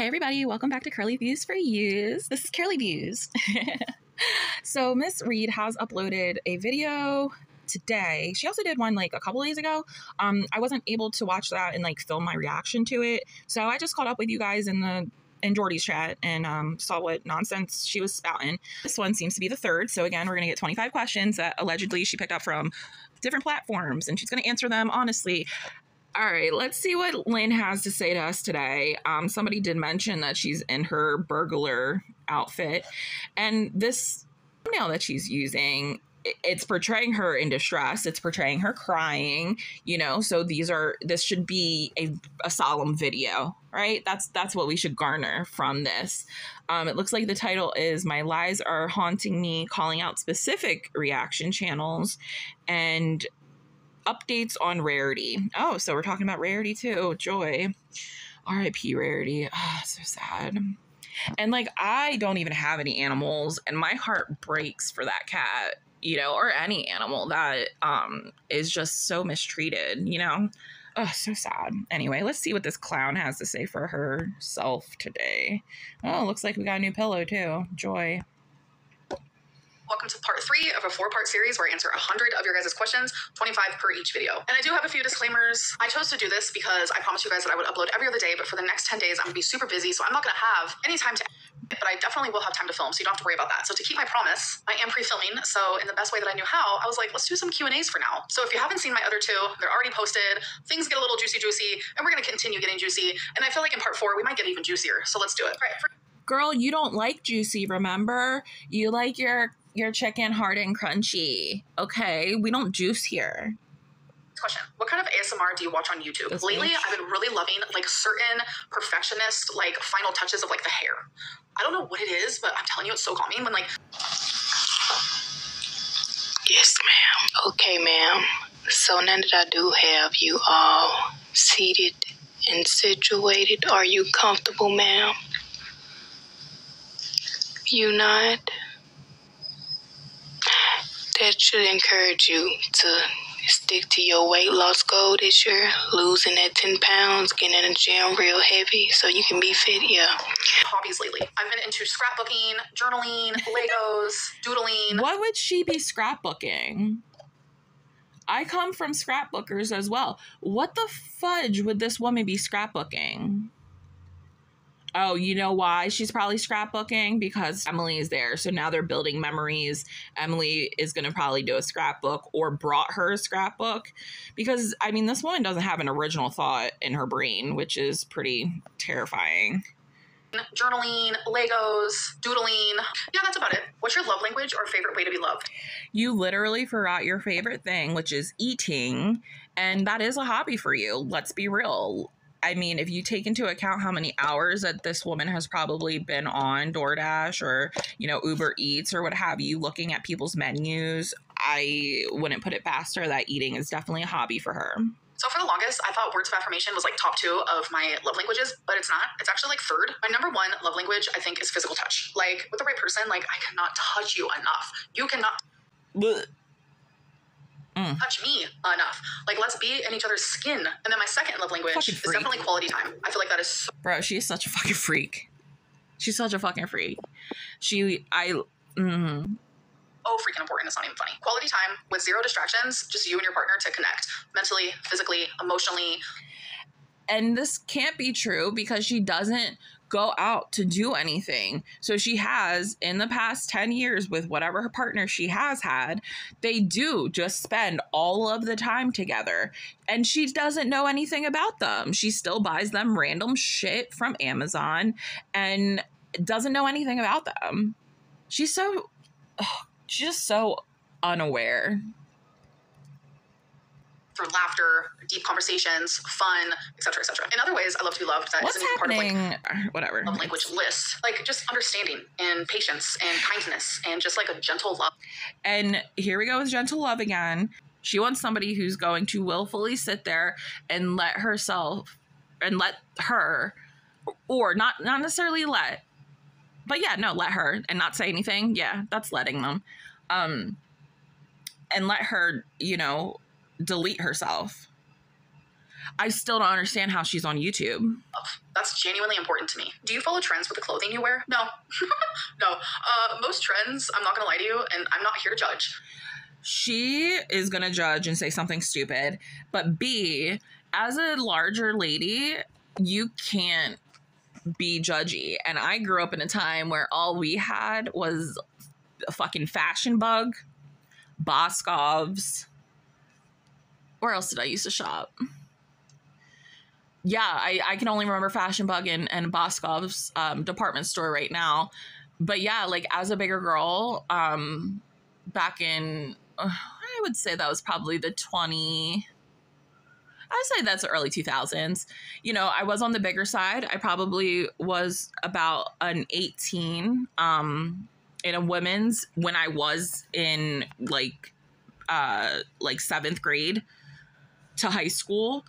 Hey everybody, welcome back to Curly Views for Yous. This is Curly Views. So Miss Reid has uploaded a video today. She also did one like a couple days ago. I wasn't able to watch that and like film my reaction to it. So I just caught up with you guys in Jordy's chat and saw what nonsense she was spouting. This one seems to be the third. So again, we're going to get 25 questions that allegedly she picked up from different platforms and she's going to answer them honestly. All right, let's see what Lynn has to say to us today. Somebody did mention that she's in her burglar outfit, and this thumbnail that she's using, it's portraying her in distress. It's portraying her crying, you know, so this should be a solemn video, right? That's what we should garner from this. It looks like the title is "My Lies Are Haunting Me," calling out specific reaction channels and updates on Rarity. Oh, so we're talking about Rarity too. Joy. R.I.P. Rarity. Oh, so sad. And like, I don't even have any animals and my heart breaks for that cat, you know, or any animal that is just so mistreated, you know. Oh, so sad. Anyway, let's see what this clown has to say for herself today. Oh, looks like we got a new pillow too. Joy. Welcome to part 3 of a 4-part series where I answer 100 of your guys' questions, 25 per each video. And I do have a few disclaimers. I chose to do this because I promised you guys that I would upload every other day, but for the next 10 days, I'm gonna be super busy, so I'm not gonna have any time to edit, but I definitely will have time to film, so you don't have to worry about that. So to keep my promise, I am pre-filming, so in the best way that I knew how, I was like, let's do some Q&As for now. So if you haven't seen my other two, they're already posted, things get a little juicy, and we're gonna continue getting juicy, and I feel like in part 4, we might get even juicier, so let's do it. All right. Girl, you don't like juicy, remember? You like your chicken hard and crunchy. Okay, we don't juice here. Question: what kind of ASMR do you watch on YouTube? Lately, I've been really loving like certain perfectionist like final touches of like the hair. I don't know what it is, but I'm telling you, it's so calming when like. Yes, ma'am. Okay, ma'am. So now that I do have you all seated and situated, are you comfortable, ma'am? You not? That should encourage you to stick to your weight loss goal this year, losing that 10 pounds, getting in the gym real heavy so you can be fit, yeah. Hobbies lately. I've been into scrapbooking, journaling, Legos, doodling. What would she be scrapbooking? I come from scrapbookers as well. What the fudge would this woman be scrapbooking? Oh, you know why she's probably scrapbooking? Because Emily is there. So now they're building memories. Emily is going to probably do a scrapbook or brought her a scrapbook. Because, I mean, this woman doesn't have an original thought in her brain, which is pretty terrifying. Journaling, Legos, doodling. Yeah, that's about it. What's your love language or favorite way to be loved? You literally forgot your favorite thing, which is eating. And that is a hobby for you. Let's be real. I mean, if you take into account how many hours that this woman has probably been on DoorDash or, you know, Uber Eats or what have you, looking at people's menus, I wouldn't put it past her that eating is definitely a hobby for her. So for the longest, I thought words of affirmation was like top 2 of my love languages, but it's not. It's actually like 3rd. My number 1 love language, I think, is physical touch. Like with the right person, like I cannot touch you enough. You cannot touch me enough. Like, let's be in each other's skin. And then my second love language is definitely quality time. I feel like that is so... Bro, she is such a fucking freak. She's such a fucking freak. Oh, freaking important. It's not even funny. Quality time with 0 distractions, just you and your partner to connect mentally, physically, emotionally. And this can't be true because she doesn't go out to do anything. So she has, in the past 10 years with whatever her partner she has had, they do just spend all of the time together. And she doesn't know anything about them. She still buys them random shit from Amazon and doesn't know anything about them. She's just so unaware. Through laughter, deep conversations, fun, etc., etc. In other ways, I love to be loved. That isn't even part of like whatever love language list. Like just understanding and patience and kindness and just like a gentle love. And here we go with gentle love again. She wants somebody who's going to willfully sit there and let herself and let her, or not necessarily let, but yeah, no, let her and not say anything. Yeah, that's letting them. And let her, you know, delete herself. I still don't understand how she's on YouTube. That's genuinely important to me. Do you follow trends with the clothing you wear? No. No. Most trends, I'm not going to lie to you, and I'm not here to judge. She is going to judge and say something stupid. But B, as a larger lady, you can't be judgy. And I grew up in a time where all we had was a fucking fashion bug, Boscovs. Where else did I used to shop? Yeah, I can only remember Fashion Bug and Boscov's department store right now. But yeah, like as a bigger girl, back in, I would say that was probably the I'd say that's the early 2000s. You know, I was on the bigger side. I probably was about an 18 in a women's when I was in like 7th grade to high school.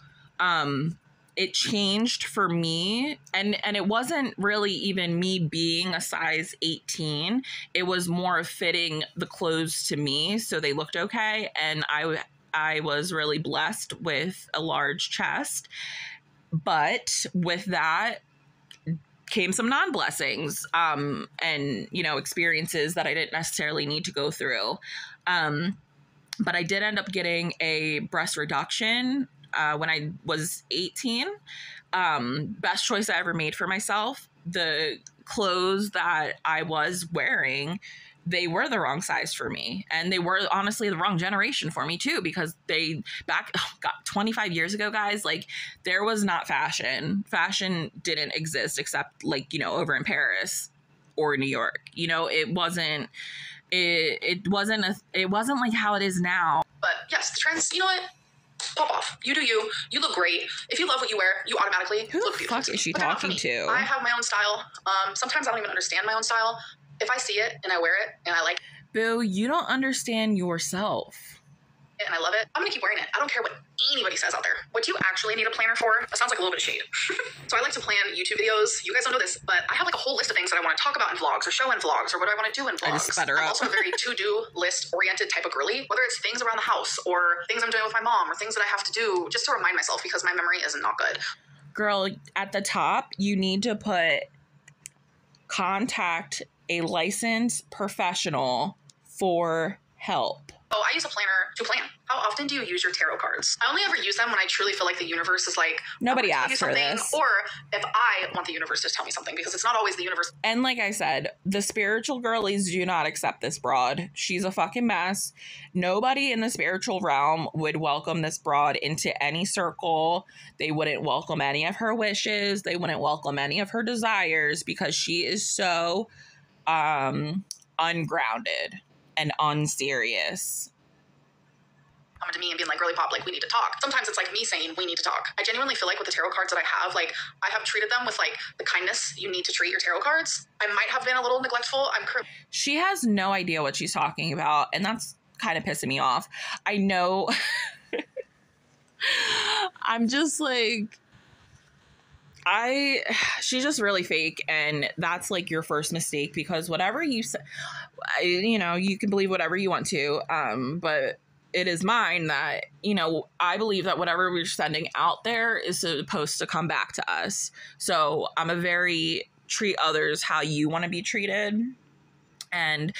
It changed for me, and it wasn't really even me being a size 18. It was more fitting the clothes to me so they looked okay, and I was really blessed with a large chest. But with that came some non-blessings, and, you know, experiences that I didn't necessarily need to go through. But I did end up getting a breast reduction when I was 18. Best choice I ever made for myself. The clothes that I was wearing, they were the wrong size for me. And they were honestly the wrong generation for me too, because 25 years ago, guys, like there was not fashion. Fashion didn't exist except like, you know, over in Paris or New York. You know, it wasn't like how it is now. But yes, the trends, you know what? Pop off. You do you. You look great. If you love what you wear, you automatically Who look the beautiful. fuck is she But they're not talking for me. to? I have my own style. Sometimes I don't even understand my own style. If I see it and I wear it and I like it Boo, you don't understand yourself. and I love it, I'm gonna keep wearing it. I don't care what anybody says out there. What you actually need a planner for, that sounds like a little bit of shade. So I like to plan YouTube videos. You guys don't know this, but I have like a whole list of things that I want to talk about in vlogs or show in vlogs or what I want to do in vlogs. I just sped her I'm up. also a very to-do list oriented type of girly, whether it's things around the house or things I'm doing with my mom or things that I have to do just to remind myself because my memory is not good. Girl, at the top, you need to put contact a licensed professional for help. Oh, I use a planner to plan. How often do you use your tarot cards? I only ever use them when I truly feel like the universe is like, Nobody I'm gonna asked tell for you something, this. or if I want the universe to tell me something, because it's not always the universe. And like I said, the spiritual girlies do not accept this broad. She's a fucking mess. Nobody in the spiritual realm would welcome this broad into any circle. They wouldn't welcome any of her wishes. They wouldn't welcome any of her desires because she is so ungrounded and unserious. Coming to me and being like, girly pop, like we need to talk. Sometimes it's like me saying we need to talk. I genuinely feel like with the tarot cards that I have, like I have treated them with like the kindness you need to treat your tarot cards. I might have been a little neglectful. She has no idea what she's talking about, and that's kind of pissing me off. I know. I'm just like, she's just really fake, and that's like your first mistake, because whatever you say, you know, you can believe whatever you want to, but it is mine that, you know, I believe that whatever we're sending out there is supposed to come back to us. So I'm a very treat others how you want to be treated, and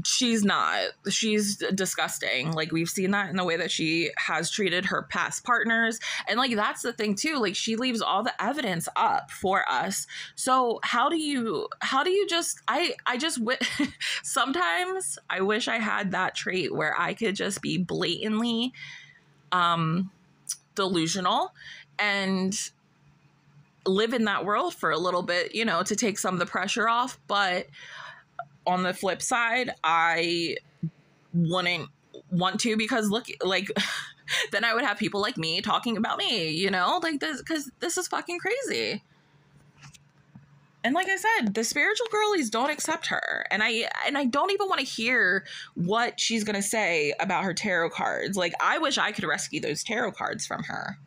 she's disgusting. Like, we've seen that in the way that she has treated her past partners. And like, that's the thing too. Like, she leaves all the evidence up for us. So how do you just, sometimes I wish I had that trait where I could just be blatantly, delusional and live in that world for a little bit, you know, to take some of the pressure off. But on the flip side, I wouldn't want to, because look, like, then I would have people like me talking about me, you know, like this, because this is fucking crazy. And like I said, the spiritual girlies don't accept her. And I don't even want to hear what she's going to say about her tarot cards. Like, I wish I could rescue those tarot cards from her.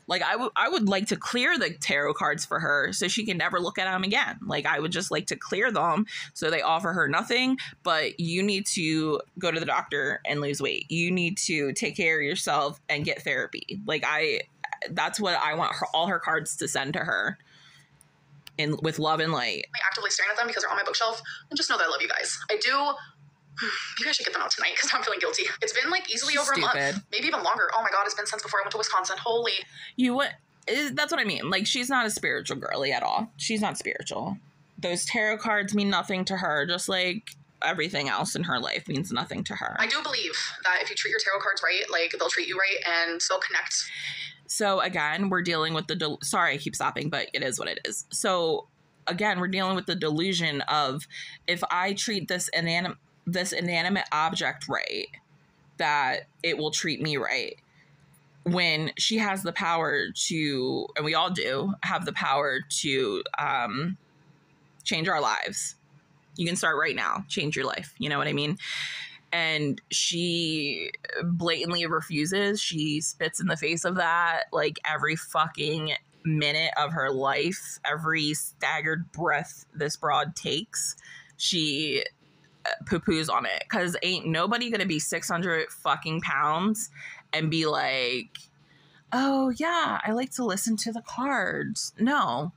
Like, I would like to clear the tarot cards for her so she can never look at them again. Like, I would just like to clear them so they offer her nothing, but you need to go to the doctor and lose weight. You need to take care of yourself and get therapy. Like, that's what I want all her cards to send to her. With love and light. I'm actively staring at them because they're on my bookshelf, and just know that I love you guys. I do. Maybe I should get them out tonight because I'm feeling guilty. It's been like easily over a month, maybe even longer. Oh my God, it's been since before I went to Wisconsin. Holy. That's what I mean. Like, she's not a spiritual girly at all. She's not spiritual. Those tarot cards mean nothing to her, just like everything else in her life means nothing to her. I do believe that if you treat your tarot cards right, like, they'll treat you right and they'll connect. So again, we're dealing with sorry, I keep stopping, but it is what it is. So again, we're dealing with the delusion of, if I treat this inanimate object right, that it will treat me right. When she has the power to, and we all do have the power to change our lives. You can start right now, change your life. You know what I mean? And she blatantly refuses. She spits in the face of that, like, every fucking minute of her life, every staggered breath this broad takes, she poo-poos on it. Because ain't nobody gonna be 600 fucking pounds and be like, oh yeah, I like to listen to the cards. No.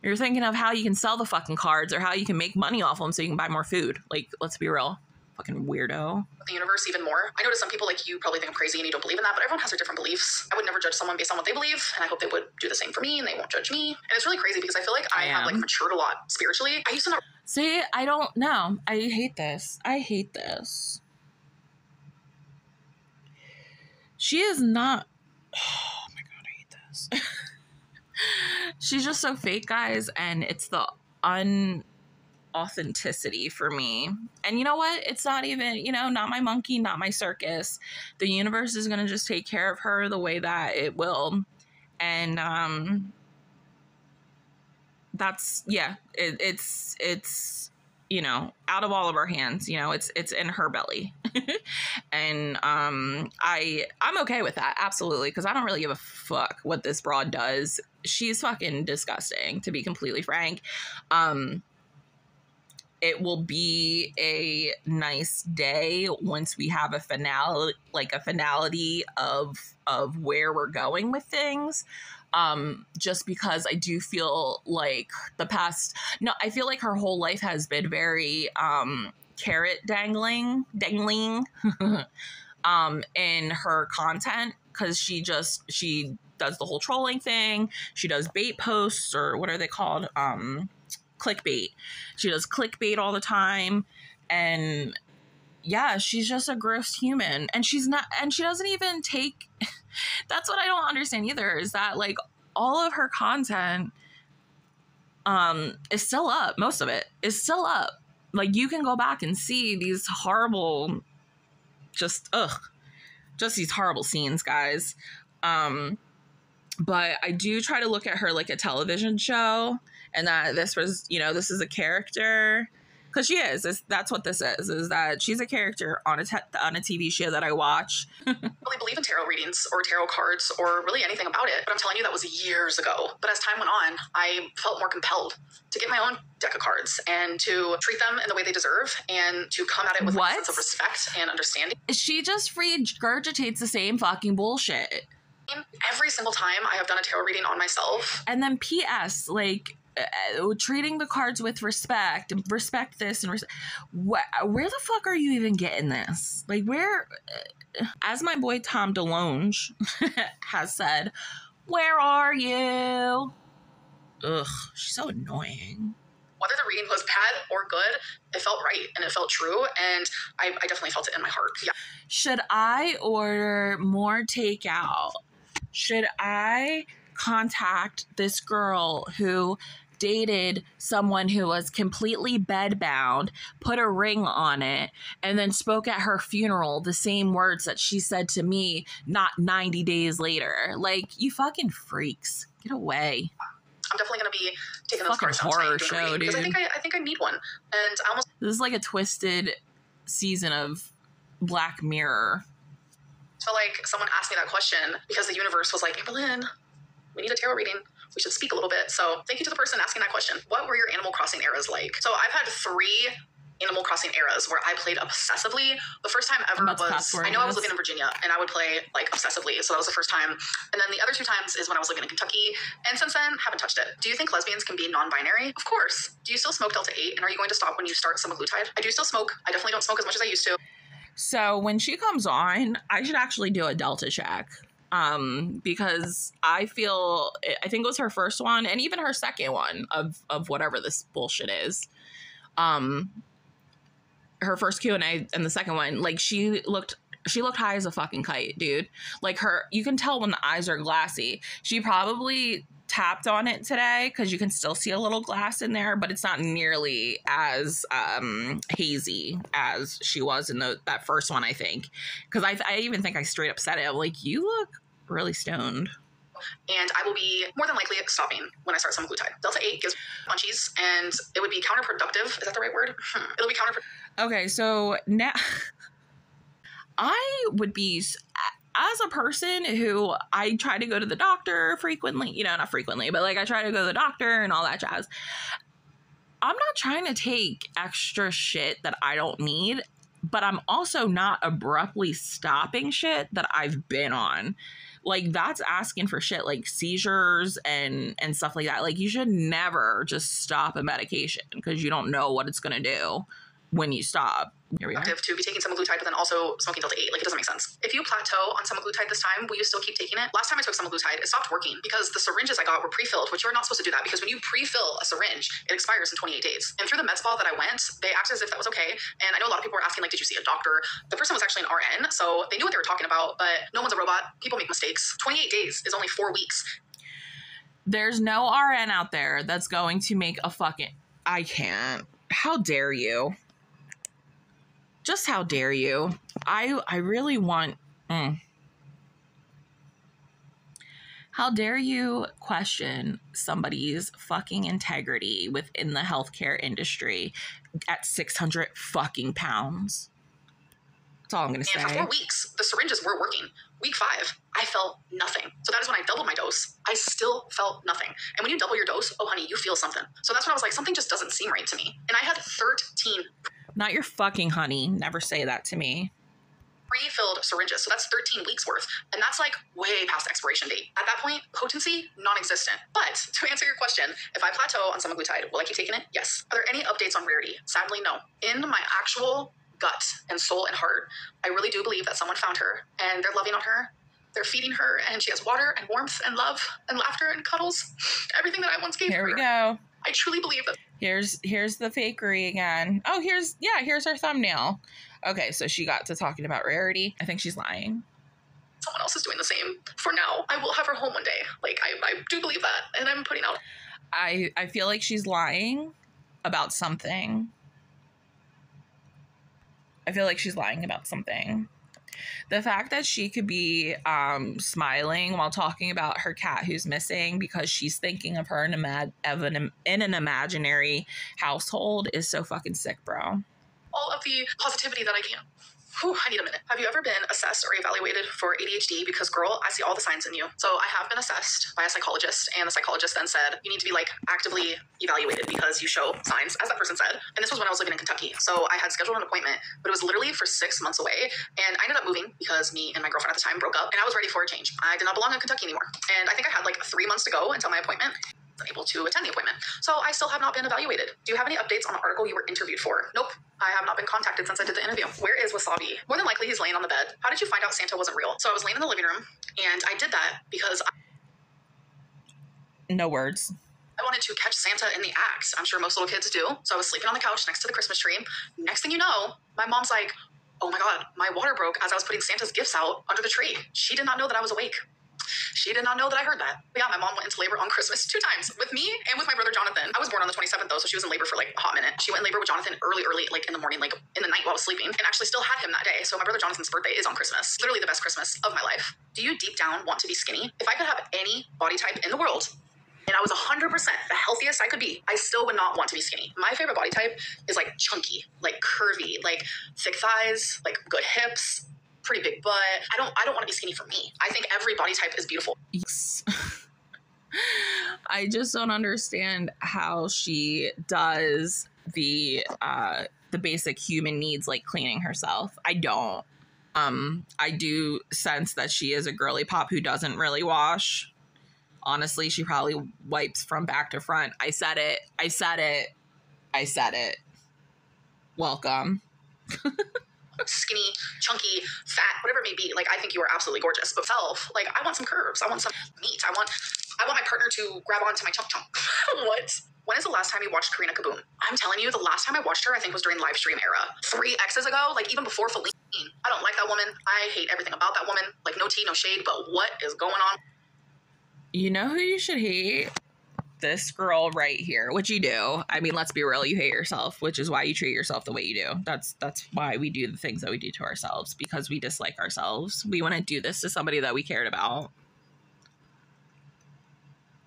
You're thinking of how you can sell the fucking cards or how you can make money off them so you can buy more food. Like, let's be real. Fucking weirdo. The universe even more. I know to some people, like, you probably think I'm crazy and you don't believe in that, but everyone has their different beliefs. I would never judge someone based on what they believe, and I hope they would do the same for me and they won't judge me. And it's really crazy because I feel like I have, like, matured a lot spiritually. I used to not... See, I don't know. I hate this. I hate this. She is not... Oh my God, I hate this. She's just so fake, guys, and it's the authenticity for me. And you know what? It's not even, not my monkey, not my circus. The universe is going to just take care of her the way that it will. And that's, yeah, it's out of all of our hands, it's in her belly. And I'm okay with that, absolutely, because I don't really give a fuck what this broad does. She's fucking disgusting, to be completely frank. It will be a nice day once we have a finality of where we're going with things. Just because I do feel like I feel like her whole life has been very carrot dangling in her content, because she does the whole trolling thing. She does bait posts, or what are they called? Clickbait. She does clickbait all the time, and yeah, she's just a gross human. And she doesn't even take that's what I don't understand either, is that, like, all of her content is still up. Most of it is still up. Like, you can go back and see these horrible, just these horrible scenes, guys. But I do try to look at her like a television show, and that this was, this is a character, because she is. That's what this is that she's a character on a TV show that I watch. I really believe in tarot readings or tarot cards or really anything about it, but I'm telling you, that was years ago. But as time went on, I felt more compelled to get my own deck of cards and to treat them in the way they deserve, and to come at it with a sense of respect and understanding. She just regurgitates the same fucking bullshit every single time I have done a tarot reading on myself. And then P.S., like, treating the cards with respect this and where the fuck are you even getting this? Like, where, as my boy Tom DeLonge has said, where are you? Ugh, she's so annoying. Whether the reading was bad or good, it felt right and it felt true, and I definitely felt it in my heart. Yeah. Should I order more takeout? Should I contact this girl who dated someone who was completely bedbound, put a ring on it, and then spoke at her funeral the same words that she said to me not 90 days later? Like, you fucking freaks. Get away. I'm definitely going to be taking those cards down horror show, dude. Because I think I need one. And I almost... This is like a twisted season of Black Mirror. felt like someone asked me that question because the universe was like, Amberlynn, we need a tarot reading. We should speak a little bit. So thank you to the person asking that question. What were your Animal Crossing eras like? So I've had 3 Animal Crossing eras where I played obsessively. The first time ever was, I know I was living in Virginia and I would play like obsessively. So that was the first time. And then the other 2 times is when I was living in Kentucky. And since then, haven't touched it. Do you think lesbians can be non-binary? Of course. Do you still smoke Delta 8? And are you going to stop when you start semaglutide? I do still smoke. I definitely don't smoke as much as I used to. So when she comes on, I should actually do a Delta check. Because I think it was her first one and even her second one of whatever this bullshit is. Her first Q&A and the second one, like she looked high as a fucking kite, dude. Like you can tell when the eyes are glassy. She probably tapped on it today because you can still see a little glass in there, but it's not nearly as hazy as she was in that first one, I think. Because I even think I straight up said it. I'm like, you look really stoned. And I will be more than likely stopping when I start semaglutide. Delta 8 gives munchies, and it would be counterproductive. Is that the right word? It'll be counterproductive. Okay, so now I would be, as a person who I try to go to the doctor frequently, not frequently, but like I try to go to the doctor and all that jazz. I'm not trying to take extra shit that I don't need, but I'm also not abruptly stopping shit that I've been on. Like, that's asking for shit like seizures and stuff like that. Like, you should never just stop a medication because you don't know what it's going to do when you stop. Here we are. To be taking semaglutide, but then also smoking Delta 8. Like, it doesn't make sense. If you plateau on semaglutide this time, will you still keep taking it? Last time I took semaglutide, it stopped working because the syringes I got were pre-filled, which you're not supposed to do that because when you pre-fill a syringe, it expires in 28 days. And through the med spa that I went, they acted as if that was okay. And I know a lot of people were asking, like, did you see a doctor? The person was actually an RN, so they knew what they were talking about, but no one's a robot. People make mistakes. 28 days is only 4 weeks. There's no RN out there that's going to make a fucking... I can't. How dare you? Just how dare you? I really want... How dare you question somebody's fucking integrity within the healthcare industry at 600 fucking pounds? That's all I'm going to say. And for 4 weeks, the syringes were working. Week 5, I felt nothing. So that is when I doubled my dose. I still felt nothing. And when you double your dose, oh honey, you feel something. So that's when I was like, something just doesn't seem right to me. And I had 13 Not your fucking honey. Never say that to me. Pre-filled syringes. So that's 13 weeks worth. And that's like way past the expiration date. At that point, potency, non-existent. But to answer your question, if I plateau on semaglutide, will I keep taking it? Yes. Are there any updates on rarity? Sadly, no. In my actual gut and soul and heart, I really do believe that someone found her and they're loving on her. They're feeding her and she has water and warmth and love and laughter and cuddles. Everything that I once gave her. Here we go. I truly believe that. Here's the fakery again. Oh, here's her thumbnail. Okay, so she got to talking about rarity. I think she's lying. Someone else is doing the same. For now, I will have her home one day. Like, I do believe that, and I'm putting out. I feel like she's lying about something. I feel like she's lying about something. The fact that she could be smiling while talking about her cat who's missing because she's thinking of her in an imaginary household is so fucking sick, bro. All of the positivity that I can. Whew, I need a minute. Have you ever been assessed or evaluated for ADHD? Because, girl, I see all the signs in you. So I have been assessed by a psychologist, and the psychologist then said, you need to be, like, actively evaluated because you show signs, as that person said. And this was when I was living in Kentucky. So I had scheduled an appointment, but it was literally for 6 months away. And I ended up moving because me and my girlfriend at the time broke up, and I was ready for a change. I did not belong in Kentucky anymore. And I think I had, like, 3 months to go until my appointment. Able to attend the appointment. So I still have not been evaluated. Do you have any updates on the article you were interviewed for? Nope. I have not been contacted since I did the interview. Where is Wasabi? More than likely he's laying on the bed. How did you find out Santa wasn't real? So I was laying in the living room and I did that because no words. I wanted to catch Santa in the act. I'm sure most little kids do. So I was sleeping on the couch next to the Christmas tree. Next thing you know, my mom's like, oh my God, my water broke as I was putting Santa's gifts out under the tree. She did not know that I was awake. She did not know that I heard that. But yeah, my mom went into labor on Christmas 2 times with me and with my brother Jonathan. I was born on the 27th though, so she was in labor for like a hot minute. She went in labor with Jonathan early, like in the morning, like in the night while I was sleeping, and actually still had him that day. So my brother Jonathan's birthday is on Christmas. Literally the best Christmas of my life. Do you deep down want to be skinny? If I could have any body type in the world, and I was 100% the healthiest I could be, I still would not want to be skinny. My favorite body type is like chunky, like curvy, like thick thighs, like good hips, pretty big butt. I don't want to be skinny for me. I think every body type is beautiful. Yes. I just don't understand how she does the basic human needs like cleaning herself. I don't. I do sense that she is a girly pop who doesn't really wash. Honestly, she probably wipes from back to front. I said it. I said it. I said it. Welcome. Skinny, chunky, fat, whatever it may be. Like, I think you are absolutely gorgeous. But self, like, I want some curves. I want some meat. I want my partner to grab onto my chunk chunk. What? When is the last time you watched Karina Kaboom? I'm telling you, the last time I watched her, I think was during live stream era. 3 X's ago, like even before Feline. I don't like that woman. I hate everything about that woman. Like, no tea, no shade, but what is going on? You know who you should hate? This girl right here, which you do. I mean, let's be real, you hate yourself, which is why you treat yourself the way you do. That's why we do the things that we do to ourselves, because we dislike ourselves. We want to do this to somebody that we cared about.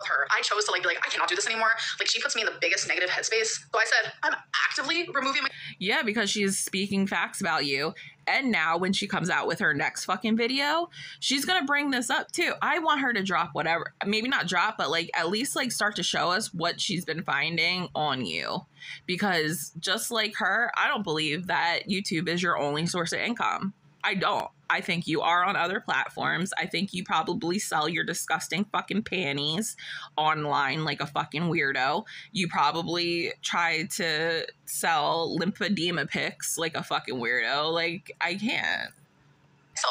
Her, I chose to like be like, I cannot do this anymore. Like, she puts me in the biggest negative headspace. So I said, I'm actively removing my... Yeah, because she's speaking facts about you. And now when she comes out with her next fucking video, she's going to bring this up too. I want her to drop whatever, maybe not drop, but like at least like start to show us what she's been finding on you. Because just like her, I don't believe that YouTube is your only source of income. I don't. I think you are on other platforms. I think you probably sell your disgusting fucking panties online like a fucking weirdo. You probably try to sell lymphedema pics like a fucking weirdo. Like, I can't.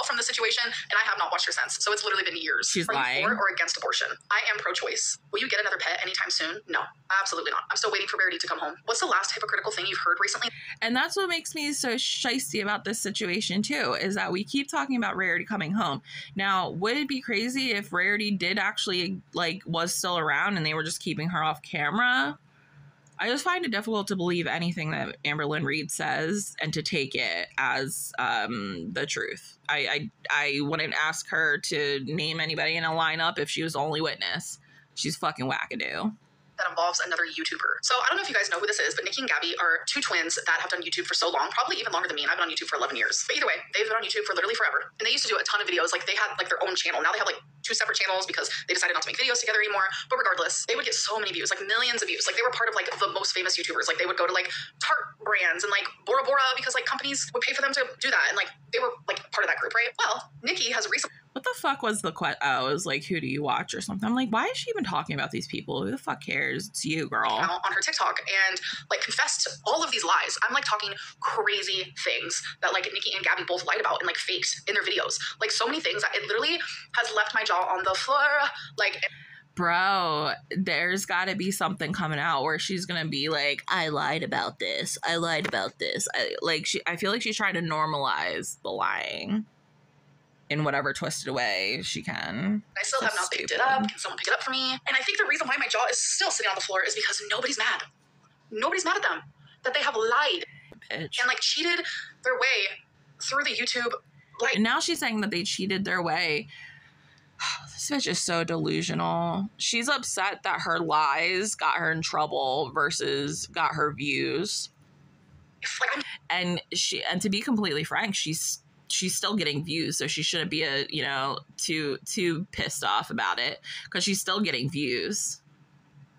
From the situation, and I have not watched her since. So it's literally been years. She's Are lying. you for or against abortion? I am pro-choice. Will you get another pet anytime soon? No, absolutely not. I'm still waiting for Rarity to come home. What's the last hypocritical thing you've heard recently? And that's what makes me so shysty about this situation too, is that we keep talking about Rarity coming home. Now, would it be crazy if Rarity did actually like was still around and they were just keeping her off camera? I just find it difficult to believe anything that Amberlynn Reid says and to take it as the truth. I wouldn't ask her to name anybody in a lineup if she was the only witness. She's fucking wackadoo. That involves another YouTuber. So I don't know if you guys know who this is, but Nikki and Gabby are 2 twins that have done YouTube for so long, probably even longer than me, and I've been on YouTube for 11 years. But either way, they've been on YouTube for literally forever. And they used to do a ton of videos. Like, they had like their own channel. Now they have like 2 separate channels because they decided not to make videos together anymore. But regardless, they would get so many views, like millions of views. Like, they were part of like the most famous YouTubers. Like, they would go to like Tarte brands and like Bora Bora because like companies would pay for them to do that. And like, they were like part of that group, right? Well, Nikki has recently... What the fuck was the question? Oh, it was like, who do you watch or something? I'm like, why is she even talking about these people? Who the fuck cares? It's you, girl. On her TikTok and like confessed all of these lies. I'm like talking crazy things that like Nikki and Gabby both lied about and like faked in their videos. Like, so many things that it literally has left my jaw on the floor. Like, bro, there's got to be something coming out where she's gonna be like, I lied about this. I lied about this. I feel like she's trying to normalize the lying in whatever twisted way she can. I still have not picked it up. Can someone pick it up for me? And I think the reason why my jaw is still sitting on the floor is because nobody's mad. Nobody's mad at them that they have lied Bitch. and like cheated their way through the YouTube. Like, and now she's saying that they cheated their way. This bitch is so delusional. She's upset that her lies got her in trouble versus got her views. like, And to be completely frank, she's still getting views, so she shouldn't be too pissed off about it because she's still getting views.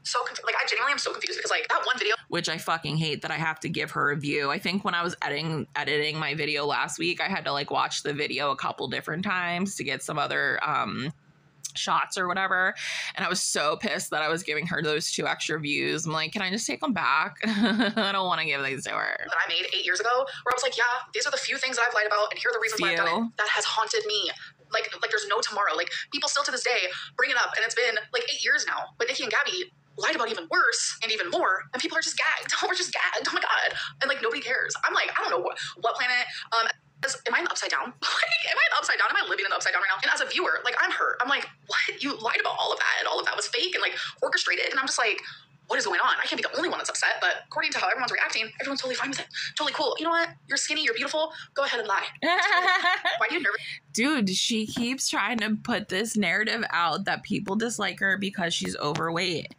So like, I genuinely am so confused because like that one video, which I fucking hate that I have to give her a view. I think when I was editing my video last week, I had to like watch the video a couple different times to get some other shots or whatever, and I was so pissed that I was giving her those 2 extra views. I'm like, can I just take them back? I don't want to give these to her. that I made 8 years ago, where I was like, yeah, these are the few things that I've lied about, and here are the reasons why I've done it. That has haunted me. Like there's no tomorrow. Like, people still to this day bring it up, and it's been like 8 years now. But Nikki and Gabby lied about even worse and even more, and people are just gagged. We're just gagged. Oh my god! And like, nobody cares. I'm like, I don't know what planet. Am I in the upside down? Like, am I in the upside down? Am I living in the upside down right now? And as a viewer, like, I'm hurt. I'm like, what? You lied about all of that, and all of that was fake and like orchestrated. And I'm just like, what is going on? I can't be the only one that's upset, but according to how everyone's reacting, everyone's totally fine with it. Totally cool. You know what? You're skinny, you're beautiful. Go ahead and lie. Why are you nervous? Dude, she keeps trying to put this narrative out that people dislike her because she's overweight.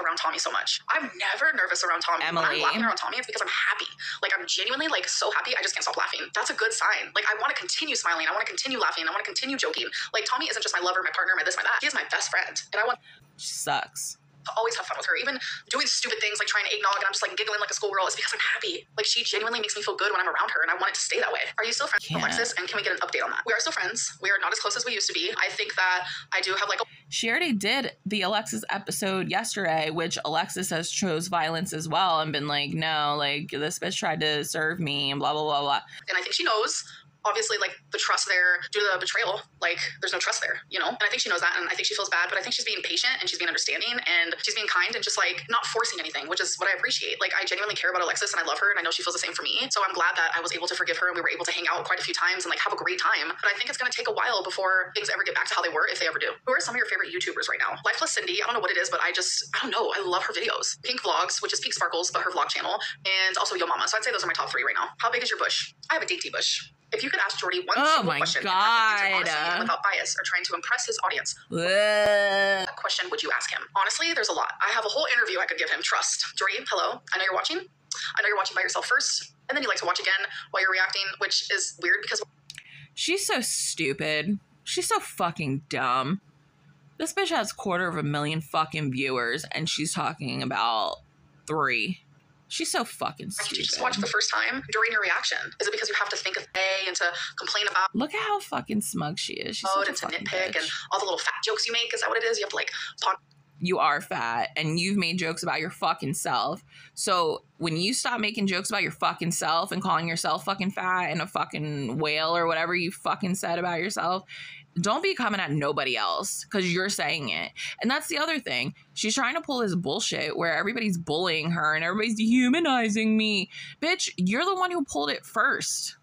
Around around Tommy so much. I'm never nervous around Tommy. Emily. When I'm laughing around Tommy, it's because I'm happy. Like, I'm genuinely, like, so happy, I just can't stop laughing. That's a good sign. Like, I want to continue smiling. I want to continue laughing. I want to continue joking. Like, Tommy isn't just my lover, my partner, my this, my that. He is my best friend. And I want Sucks. to always have fun with her. Even doing stupid things like trying to eggnog and I'm just like giggling like a schoolgirl. It's because I'm happy. Like, she genuinely makes me feel good when I'm around her, and I want it to stay that way. Are you still friends with Alexis? And can we get an update on that? We are still friends. We are not as close as we used to be. I think that I do have like She already did the Alexis episode yesterday, which Alexis has chose violence as well and been like, no, like, this bitch tried to serve me and blah, blah, blah, blah. And I think she knows. Obviously, like, the trust there due to the betrayal, like, there's no trust there, you know? And I think she knows that, and I think she feels bad, but I think she's being patient, and she's being understanding, and she's being kind, and just, like, not forcing anything, which is what I appreciate. Like, I genuinely care about Alexis, and I love her, and I know she feels the same for me. So I'm glad that I was able to forgive her, and we were able to hang out quite a few times and, like, have a great time. But I think it's going to take a while before things ever get back to how they were, if they ever do. Who are some of your favorite YouTubers right now? Life Plus Cindy, I don't know what it is, but I don't know. I love her videos. Pink Vlogs, which is Pink Sparkles, but her vlog channel, and also Yo Mama. So I'd say those are my top 3 right now. How big is your bush? I have a dainty bush. If you could ask Jordy one single question and have him answer honestly and without bias or trying to impress his audience, what question would you ask him? Honestly, there's a lot. I have a whole interview I could give him. Trust. Jordy, hello. I know you're watching. I know you're watching by yourself first, and then you like to watch again while you're reacting, which is weird because she's so stupid. She's so fucking dumb. This bitch has 250,000 fucking viewers, and she's talking about 3. She's so fucking stupid. You just watch it the first time during your reaction. Is it because you have to think of A and to complain about? Look at how fucking smug she is. She's and to nitpick bitch. And all the little fat jokes you make. Is that what it is? You have to like You are fat, and you've made jokes about your fucking self. So when you stop making jokes about your fucking self and calling yourself fucking fat and a fucking whale or whatever you fucking said about yourself, don't be coming at nobody else because you're saying it. And that's the other thing. She's trying to pull this bullshit where everybody's bullying her and everybody's dehumanizing me. Bitch, you're the one who pulled it first.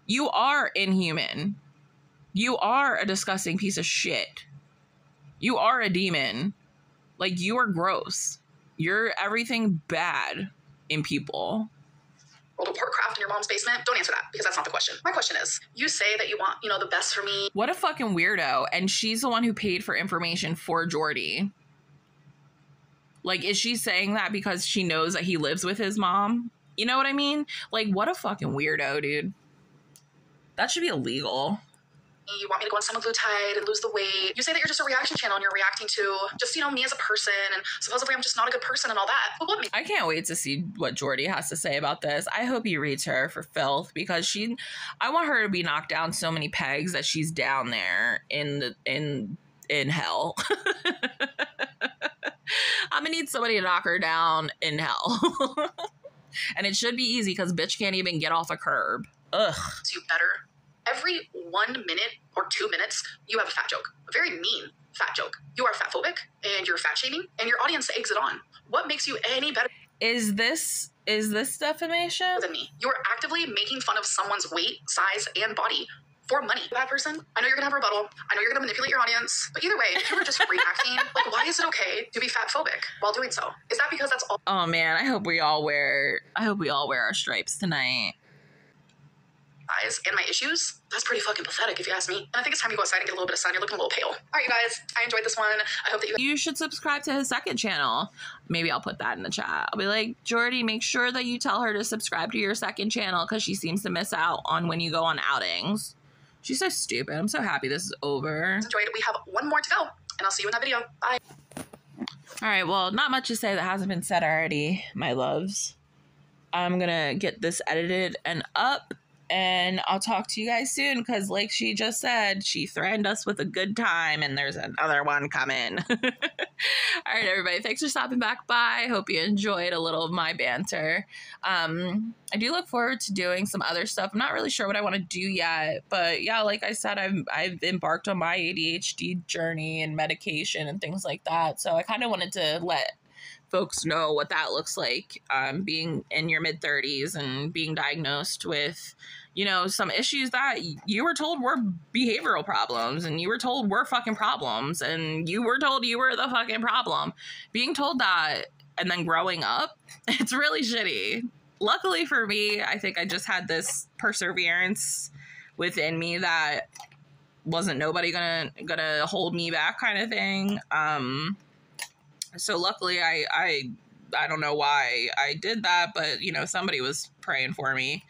You are inhuman. You are a disgusting piece of shit. You are a demon. Like, you are gross. You're everything bad in people. World of Warcraft in your mom's basement? Don't answer that, because that's not the question. My question is, you say that you want, you know, the best for me. What a fucking weirdo. And she's the one who paid for information for Jordy. Like, is she saying that because she knows that he lives with his mom? You know what I mean? Like, what a fucking weirdo, dude. That should be illegal. You want me to go on semaglutide and lose the weight. You say that you're just a reaction channel and you're reacting to just, you know, me as a person, and supposedly I'm just not a good person and all that. But what I can't wait to see what Jordy has to say about this. I hope he reads her for filth, because I want her to be knocked down so many pegs that she's down there in hell. I'm gonna need somebody to knock her down in hell. And it should be easy because bitch can't even get off a curb. Ugh. You better. Every 1 minute or 2 minutes, you have a fat joke. A very mean fat joke. You are fat phobic and you're fat shaming and your audience eggs it on. What makes you any better? Is this defamation? Than me. You're actively making fun of someone's weight, size, and body for money. That person, I know you're gonna have a rebuttal. I know you're gonna manipulate your audience. But either way, if you were just reacting, like, why is it okay to be fat phobic while doing so? Is that because that's all? Oh man, I hope we all wear our stripes tonight. And my issues, that's pretty fucking pathetic if you ask me. And I think it's time you go outside and get a little bit of sun. You're looking a little pale. All right, you guys, I enjoyed this one. I hope that you should subscribe to his second channel. Maybe I'll put that in the chat. I'll be like, Jordy, make sure that you tell her to subscribe to your second channel because she seems to miss out on when you go on outings. She's so stupid. I'm so happy this is over. Enjoyed it. We have one more to go, and I'll see you in that video. Bye. All right, well, not much to say that hasn't been said already, my loves. I'm gonna get this edited and up, and I'll talk to you guys soon, because like she just said, she threatened us with a good time, and there's another one coming. All right, everybody, thanks for stopping back by. Hope you enjoyed a little of my banter. I do look forward to doing some other stuff. I'm not really sure what I want to do yet, but yeah, like I said, I've embarked on my ADHD journey and medication and things like that, so I kind of wanted to let folks know what that looks like, being in your mid-30s and being diagnosed with, you know, some issues that you were told were behavioral problems, and you were told were fucking problems, and you were told you were the fucking problem. Being told that and then growing up, it's really shitty. Luckily for me, I think I just had this perseverance within me that wasn't nobody gonna hold me back kind of thing. So luckily I don't know why I did that, but you know, somebody was praying for me,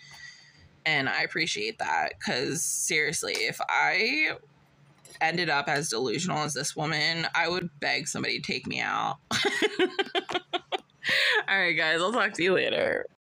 and I appreciate that, because seriously, if I ended up as delusional as this woman, I would beg somebody to take me out. All right, guys, I'll talk to you later.